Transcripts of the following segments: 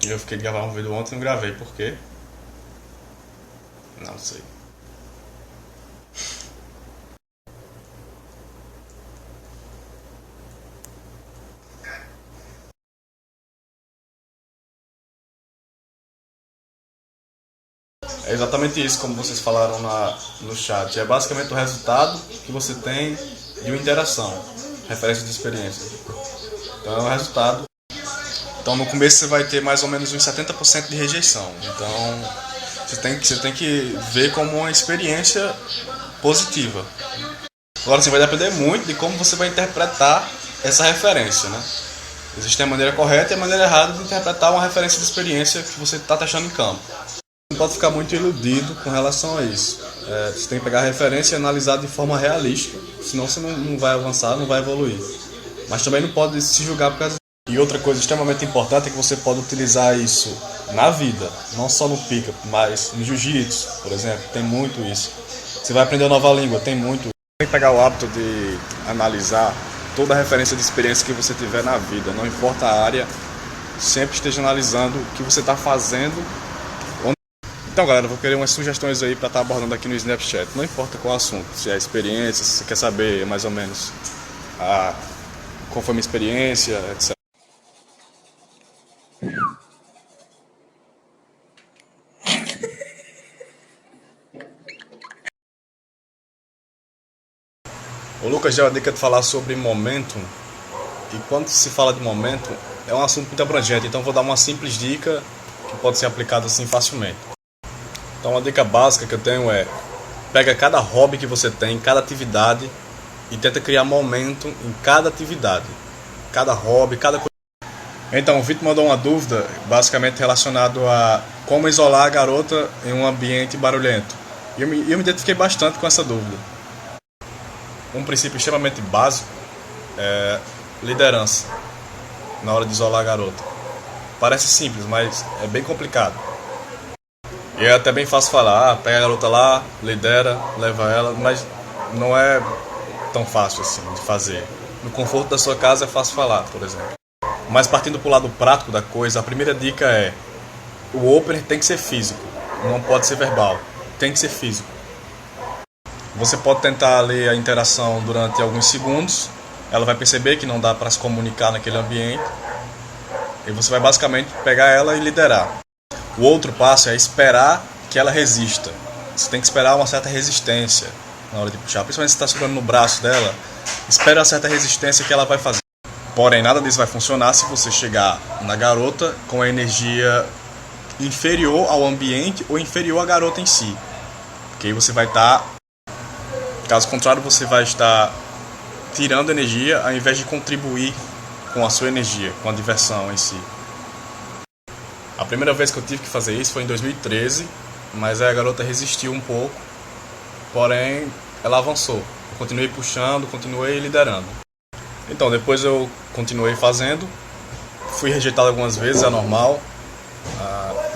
Eu fiquei de gravar um vídeo ontem e não gravei, por quê? Não sei. É exatamente isso, como vocês falaram no chat. É basicamente o resultado que você tem de uma interação, referência de experiência. Então é o resultado. Então no começo você vai ter mais ou menos uns 70% de rejeição. Então você tem que ver como uma experiência positiva. Agora assim, vai depender muito de como você vai interpretar essa referência, né? Existe a maneira correta e a maneira errada de interpretar uma referência de experiência que você está testando em campo. Não pode ficar muito iludido com relação a isso. Você tem que pegar a referência e analisar de forma realística, senão você não vai avançar, não vai evoluir. Mas também não pode se julgar por causa disso. E outra coisa extremamente importante é que você pode utilizar isso na vida, não só no pick-up, mas no jiu-jitsu, por exemplo, tem muito isso. Você vai aprender uma nova língua, tem muito. Tem que pegar o hábito de analisar toda a referência de experiência que você tiver na vida, não importa a área, sempre esteja analisando o que você está fazendo. Então, galera, eu vou querer umas sugestões aí para estar abordando aqui no Snapchat. Não importa qual assunto, se é experiência, se você quer saber mais ou menos qual foi a minha experiência, etc. O Lucas deu a dica de falar sobre momentum. E quando se fala de momento, é um assunto muito abrangente. Então, vou dar uma simples dica que pode ser aplicada assim facilmente. Então, uma dica básica que eu tenho é: pega cada hobby que você tem, cada atividade, e tenta criar momento em cada atividade, cada hobby, cada coisa. Então, o Vitor mandou uma dúvida, basicamente relacionado a como isolar a garota em um ambiente barulhento. E eu me identifiquei bastante com essa dúvida. Um princípio extremamente básico é liderança na hora de isolar a garota. Parece simples, mas é bem complicado. E é até bem fácil falar, pega a garota lá, lidera, leva ela, mas não é tão fácil assim de fazer. No conforto da sua casa é fácil falar, por exemplo. Mas partindo para o lado prático da coisa, a primeira dica é: o opener tem que ser físico, não pode ser verbal, tem que ser físico. Você pode tentar ler a interação durante alguns segundos, ela vai perceber que não dá para se comunicar naquele ambiente, e você vai basicamente pegar ela e liderar. O outro passo é esperar que ela resista. Você tem que esperar uma certa resistência na hora de puxar, principalmente se está segurando no braço dela, espera uma certa resistência que ela vai fazer. Porém, nada disso vai funcionar se você chegar na garota com a energia inferior ao ambiente ou inferior à garota em si. Porque aí você vai estar, caso contrário, você vai estar tirando energia ao invés de contribuir com a sua energia, com a diversão em si. A primeira vez que eu tive que fazer isso foi em 2013, mas aí a garota resistiu um pouco, porém ela avançou. Eu continuei puxando, continuei liderando. Então, depois eu continuei fazendo, fui rejeitado algumas vezes, é normal.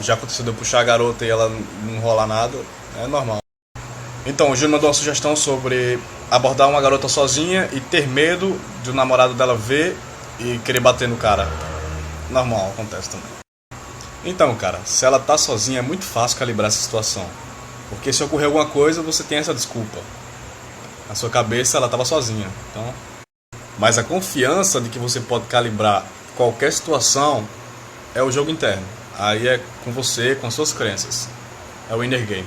Já aconteceu de eu puxar a garota e ela não rolar nada, é normal. Então, o Júnior mandou uma sugestão sobre abordar uma garota sozinha e ter medo de o namorado dela ver e querer bater no cara. Normal, acontece também. Então, cara, se ela tá sozinha é muito fácil calibrar essa situação. Porque se ocorrer alguma coisa, você tem essa desculpa. Na sua cabeça ela tava sozinha, então... Mas a confiança de que você pode calibrar qualquer situação é o jogo interno. Aí é com você, com as suas crenças. É o inner game.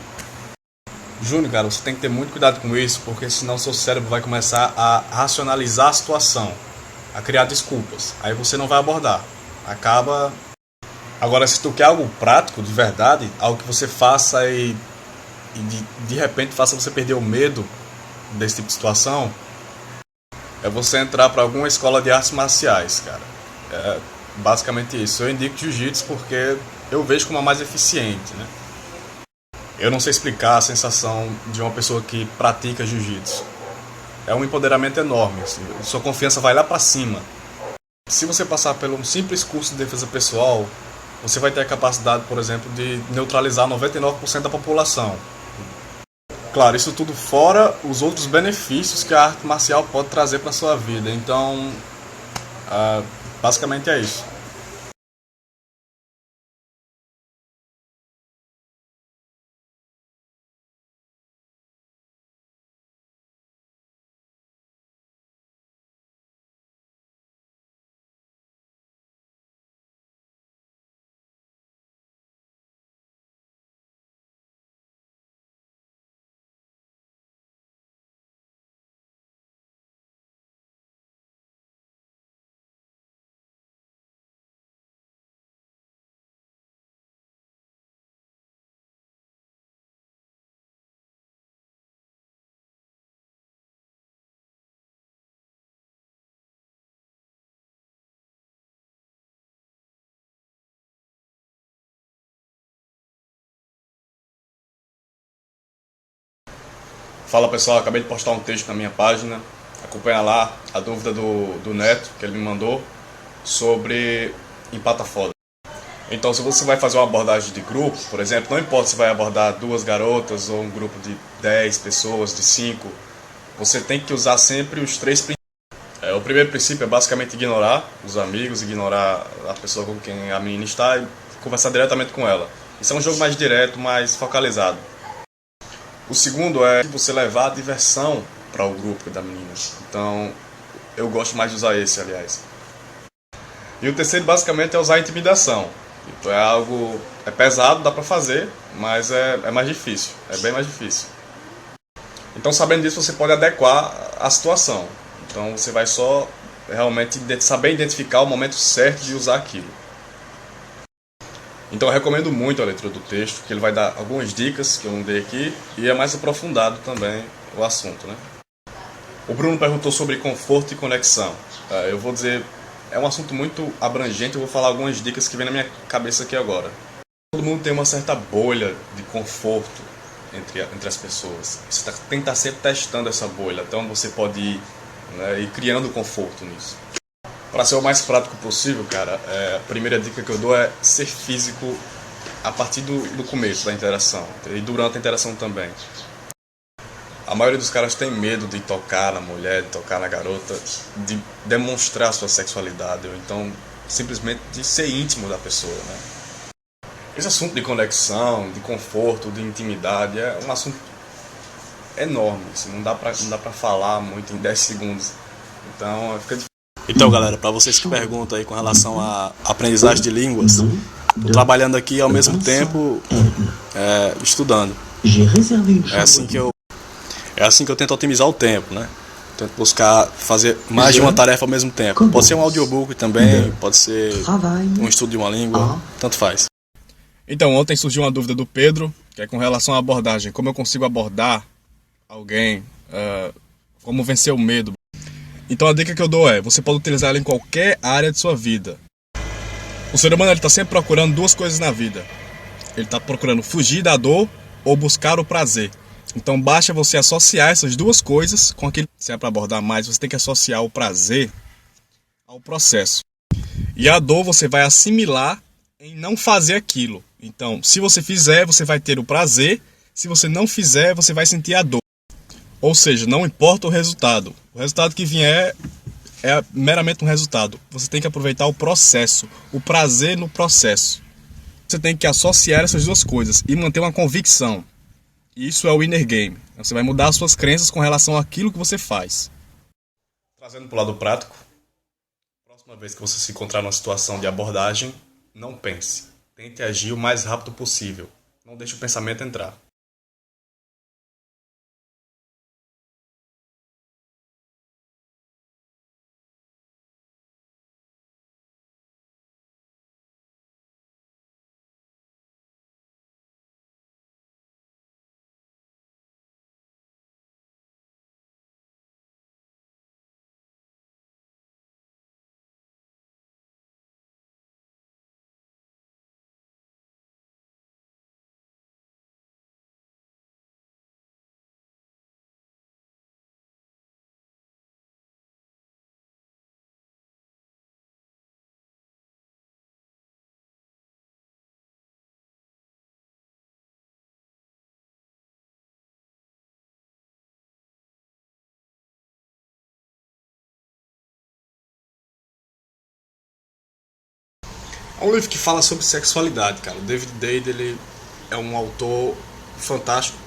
Júnior, cara, você tem que ter muito cuidado com isso, porque senão seu cérebro vai começar a racionalizar a situação, a criar desculpas. Aí você não vai abordar. Acaba... Agora, se tu quer algo prático, de verdade, algo que você faça e de repente faça você perder o medo desse tipo de situação, é você entrar para alguma escola de artes marciais, cara. É basicamente isso. Eu indico jiu-jitsu porque eu vejo como a mais eficiente, né? Eu não sei explicar a sensação de uma pessoa que pratica jiu-jitsu. É um empoderamento enorme, assim. Sua confiança vai lá para cima. Se você passar por um simples curso de defesa pessoal, você vai ter a capacidade, por exemplo, de neutralizar 99% da população. Claro, isso tudo fora os outros benefícios que a arte marcial pode trazer para sua vida. Então, basicamente é isso. Fala pessoal, acabei de postar um texto na minha página, acompanha lá a dúvida do Neto, que ele me mandou, sobre empata foda. Então se você vai fazer uma abordagem de grupo, por exemplo, não importa se vai abordar 2 garotas ou um grupo de 10 pessoas, de 5, você tem que usar sempre os 3 princípios. O primeiro princípio é basicamente ignorar os amigos, ignorar a pessoa com quem a menina está e conversar diretamente com ela. Isso é um jogo mais direto, mais focalizado. O segundo é você levar a diversão para o grupo da menina. Então, eu gosto mais de usar esse, aliás. E o terceiro, basicamente, é usar a intimidação. Então, é algo... é pesado, dá para fazer, mas é mais difícil. É bem mais difícil. Então, sabendo disso, você pode adequar a situação. Então, você vai só realmente saber identificar o momento certo de usar aquilo. Então eu recomendo muito a leitura do texto, que ele vai dar algumas dicas que eu não dei aqui, e é mais aprofundado também o assunto, né? O Bruno perguntou sobre conforto e conexão. Eu vou dizer, é um assunto muito abrangente, eu vou falar algumas dicas que vem na minha cabeça aqui agora. Todo mundo tem uma certa bolha de conforto entre as pessoas. Você tem que estar sempre testando essa bolha, então você pode ir, né, ir criando conforto nisso. Para ser o mais prático possível, cara, a primeira dica que eu dou é ser físico a partir do começo da interação e durante a interação também. A maioria dos caras tem medo de tocar na mulher, de tocar na garota, de demonstrar sua sexualidade, ou então simplesmente de ser íntimo da pessoa, né? Esse assunto de conexão, de conforto, de intimidade é um assunto enorme, assim, não dá pra falar muito em 10 segundos. Então fica difícil. Então, galera, para vocês que perguntam aí com relação à aprendizagem de línguas, tô trabalhando aqui ao mesmo tempo estudando. É assim que eu tento otimizar o tempo, né? Tento buscar fazer mais de uma tarefa ao mesmo tempo. Pode ser um audiobook também, pode ser um estudo de uma língua, tanto faz. Então, ontem surgiu uma dúvida do Pedro, que é com relação à abordagem. Como eu consigo abordar alguém, como vencer o medo. Então a dica que eu dou é, você pode utilizar ela em qualquer área de sua vida. O ser humano está sempre procurando 2 coisas na vida. Ele está procurando fugir da dor ou buscar o prazer. Então basta você associar essas 2 coisas com aquele... Se é para abordar mais, você tem que associar o prazer ao processo. E a dor você vai assimilar em não fazer aquilo. Então, se você fizer, você vai ter o prazer. Se você não fizer, você vai sentir a dor. Ou seja, não importa o resultado que vier é meramente um resultado. Você tem que aproveitar o processo, o prazer no processo. Você tem que associar essas 2 coisas e manter uma convicção. Isso é o inner game. Você vai mudar as suas crenças com relação àquilo que você faz. Trazendo para o lado prático, próxima vez que você se encontrar numa situação de abordagem, não pense. Tente agir o mais rápido possível. Não deixe o pensamento entrar. É um livro que fala sobre sexualidade, cara. O David Dade, ele é um autor fantástico.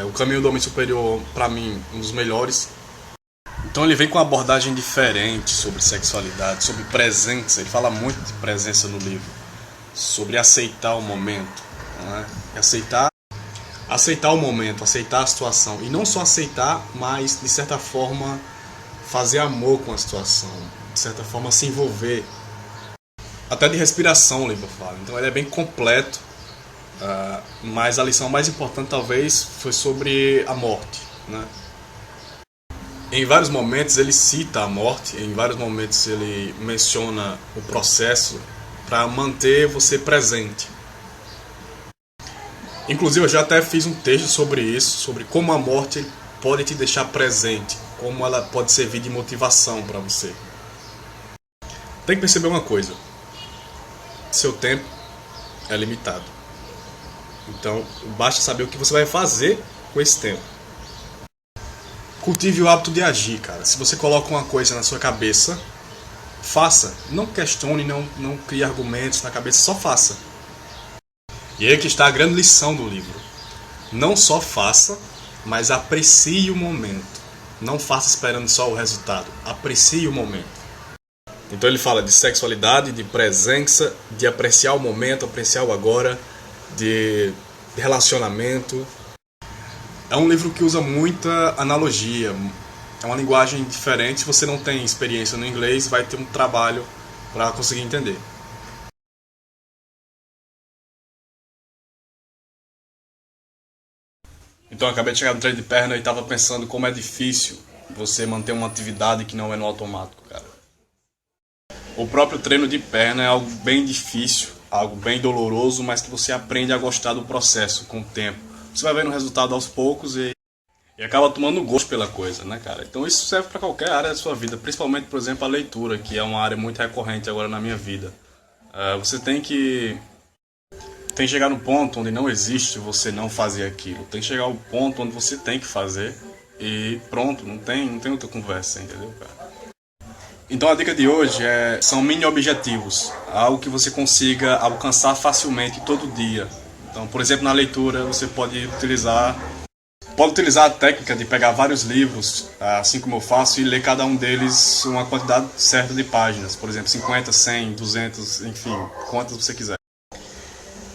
O Caminho do Homem Superior, pra mim, um dos melhores. Então ele vem com uma abordagem diferente sobre sexualidade, sobre presença. Ele fala muito de presença no livro. Sobre aceitar o momento, né? Aceitar o momento, aceitar a situação. E não só aceitar, mas, de certa forma, fazer amor com a situação. De certa forma, se envolver. Até de respiração o livro fala. Então ele é bem completo, mas a lição mais importante talvez foi sobre a morte, né? Em vários momentos ele cita a morte, em vários momentos ele menciona o processo para manter você presente. Inclusive eu já até fiz um texto sobre isso, sobre como a morte pode te deixar presente, como ela pode servir de motivação para você. Tem que perceber uma coisa: seu tempo é limitado. Então, basta saber o que você vai fazer com esse tempo. Cultive o hábito de agir, cara. Se você coloca uma coisa na sua cabeça, faça. Não questione, não crie argumentos na cabeça, só faça. E aí que está a grande lição do livro. Não só faça, mas aprecie o momento. Não faça esperando só o resultado. Aprecie o momento. Então ele fala de sexualidade, de presença, de apreciar o momento, apreciar o agora, de relacionamento. É um livro que usa muita analogia. É uma linguagem diferente. Se você não tem experiência no inglês, vai ter um trabalho para conseguir entender. Então eu acabei de chegar no treino de perna e estava pensando como é difícil você manter uma atividade que não é no automático, cara. O próprio treino de perna é algo bem difícil, algo bem doloroso, mas que você aprende a gostar do processo com o tempo. Você vai vendo o resultado aos poucos e acaba tomando gosto pela coisa, né, cara? Então isso serve para qualquer área da sua vida, principalmente, por exemplo, a leitura, que é uma área muito recorrente agora na minha vida. Você tem que chegar no ponto onde não existe você não fazer aquilo. Tem que chegar ao ponto onde você tem que fazer e pronto, não tem outra conversa, entendeu, cara? Então a dica de hoje são mini objetivos, algo que você consiga alcançar facilmente todo dia. Então, por exemplo, na leitura você pode utilizar a técnica de pegar vários livros, assim como eu faço, e ler cada um deles uma quantidade certa de páginas. Por exemplo, 50, 100, 200, enfim, quantas você quiser.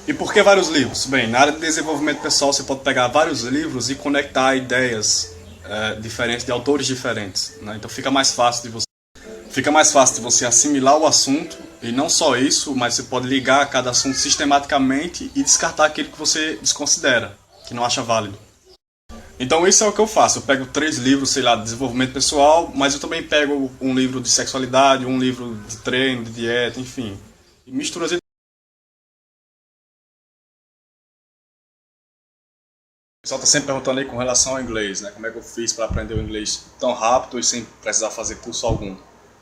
E por que vários livros? Bem, na área de desenvolvimento pessoal você pode pegar vários livros e conectar ideias diferentes, de autores diferentes, né? Então fica mais fácil de você assimilar o assunto, e não só isso, mas você pode ligar a cada assunto sistematicamente e descartar aquele que você desconsidera, que não acha válido. Então isso é o que eu faço. Eu pego 3 livros, sei lá, de desenvolvimento pessoal, mas eu também pego um livro de sexualidade, um livro de treino, de dieta, enfim. E misturo as ideias. O pessoal está sempre perguntando aí com relação ao inglês, né? Como é que eu fiz para aprender o inglês tão rápido e sem precisar fazer curso algum.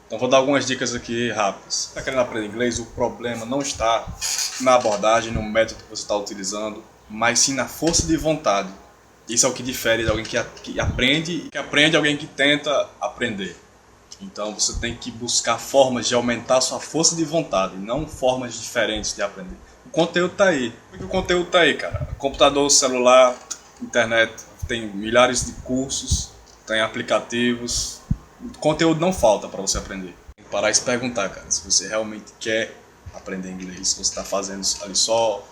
Então vou dar algumas dicas aqui rápidas. Se está querendo aprender inglês, o problema não está na abordagem, no método que você está utilizando, mas sim na força de vontade. Isso é o que difere de alguém que aprende de alguém que tenta aprender. Então você tem que buscar formas de aumentar a sua força de vontade, não formas diferentes de aprender. O conteúdo está aí. Por que o conteúdo está aí, cara? Computador, celular, internet, tem milhares de cursos, tem aplicativos. O conteúdo não falta para você aprender. Tem que parar e se perguntar, cara, se você realmente quer aprender inglês, se você está fazendo ali só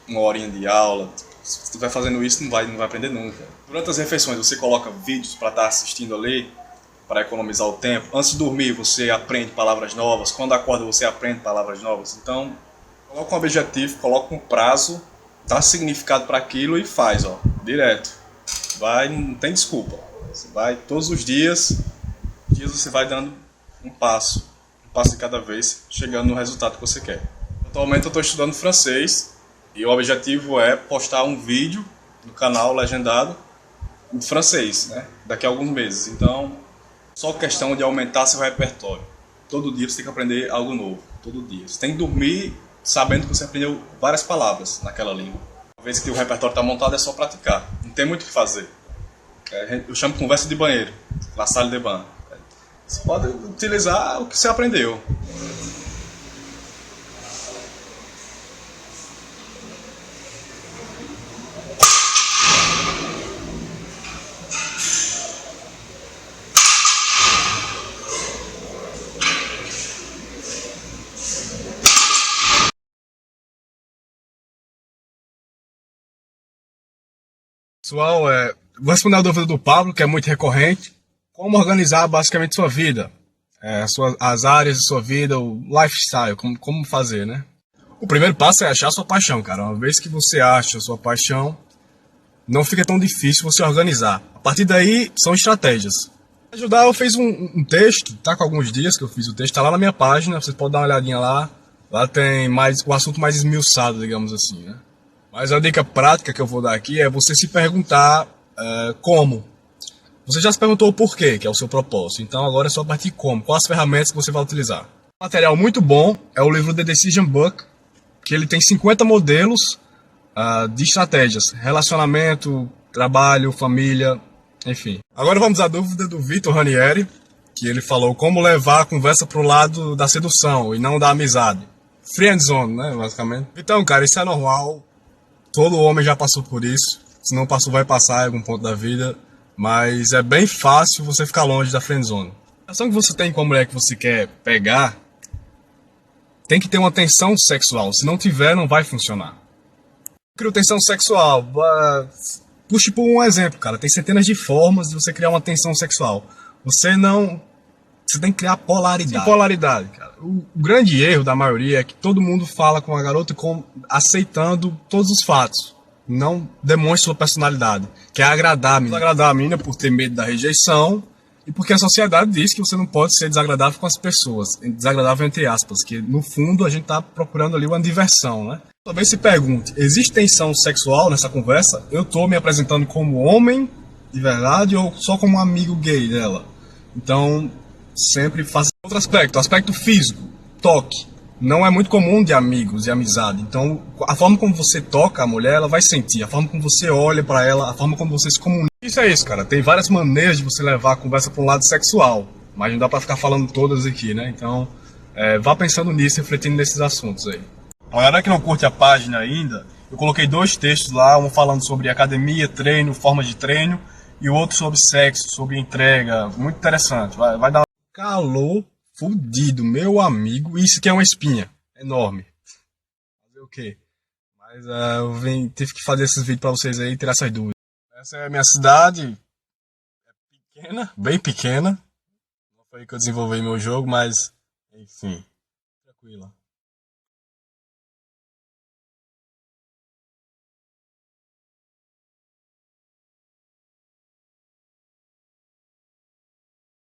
uma horinha de aula. Se você estiver fazendo isso, não vai aprender nunca. Durante as refeições, você coloca vídeos para estar assistindo ali, para economizar o tempo. Antes de dormir, você aprende palavras novas. Quando acorda, você aprende palavras novas. Então, coloca um objetivo, coloca um prazo, dá significado para aquilo e faz, ó, direto. Vai, não tem desculpa. Você vai todos os dias você vai dando um passo de cada vez, chegando no resultado que você quer. Atualmente eu estou estudando francês e o objetivo é postar um vídeo no canal legendado em francês, né? Daqui a alguns meses. Então, só questão de aumentar seu repertório. Todo dia você tem que aprender algo novo, todo dia. Você tem que dormir sabendo que você aprendeu várias palavras naquela língua. Uma vez que o repertório está montado, é só praticar. Não tem muito o que fazer. Eu chamo de conversa de banheiro, la salle de bain. Você pode utilizar o que você aprendeu. Pessoal, vou responder a dúvida do Pablo, que é muito recorrente. Como organizar basicamente sua vida? As áreas de sua vida, o lifestyle, como fazer, né? O primeiro passo é achar sua paixão, cara. Uma vez que você acha a sua paixão, não fica tão difícil você organizar. A partir daí, são estratégias. Para ajudar, eu fiz um texto, tá com alguns dias que eu fiz o texto, tá lá na minha página, vocês podem dar uma olhadinha lá. Lá tem o assunto mais esmiuçado, digamos assim, né? Mas a dica prática que eu vou dar aqui é você se perguntar como. Você já se perguntou o porquê, que é o seu propósito. Então agora é só partir como, quais as ferramentas que você vai utilizar. Um material muito bom é o livro The Decision Book, que ele tem 50 modelos de estratégias, relacionamento, trabalho, família, enfim. Agora vamos à dúvida do Vitor Ranieri, que ele falou como levar a conversa pro lado da sedução e não da amizade. Friendzone, né, basicamente. Então, cara, isso é normal. Todo homem já passou por isso. Se não passou, vai passar em algum ponto da vida. Mas é bem fácil você ficar longe da friendzone. A ação que você tem com a mulher que você quer pegar tem que ter uma tensão sexual. Se não tiver, não vai funcionar. Cria tensão sexual. Puxe por um exemplo, cara. Tem centenas de formas de você criar uma tensão sexual. Você tem que criar polaridade. Sim, polaridade, cara. O grande erro da maioria é que todo mundo fala com a garota aceitando todos os fatos. Não demonstra sua personalidade. Quer agradar a menina. Agradar a menina por ter medo da rejeição e porque a sociedade diz que você não pode ser desagradável com as pessoas. Desagradável entre aspas, que no fundo a gente tá procurando ali uma diversão, né? Talvez se pergunte, existe tensão sexual nessa conversa? Eu tô me apresentando como homem de verdade ou só como um amigo gay dela? Então, sempre faça outro aspecto, aspecto físico, toque. Não é muito comum de amigos e amizade. Então, a forma como você toca a mulher, ela vai sentir. A forma como você olha pra ela, a forma como você se comunica. Isso é isso, cara. Tem várias maneiras de você levar a conversa pra um lado sexual. Mas não dá pra ficar falando todas aqui, né? Então, vá pensando nisso, refletindo nesses assuntos aí. A galera que não curte a página ainda, eu coloquei 2 textos lá, um falando sobre academia, treino, forma de treino, e o outro sobre sexo, sobre entrega. Muito interessante. Vai dar um calor fudido, meu amigo. Isso que é uma espinha enorme. Fazer o quê? Mas tive que fazer esses vídeos pra vocês aí e tirar essas dúvidas. Essa é a minha cidade. É pequena, bem pequena. Não foi aí que eu desenvolvi meu jogo, mas enfim, tranquila.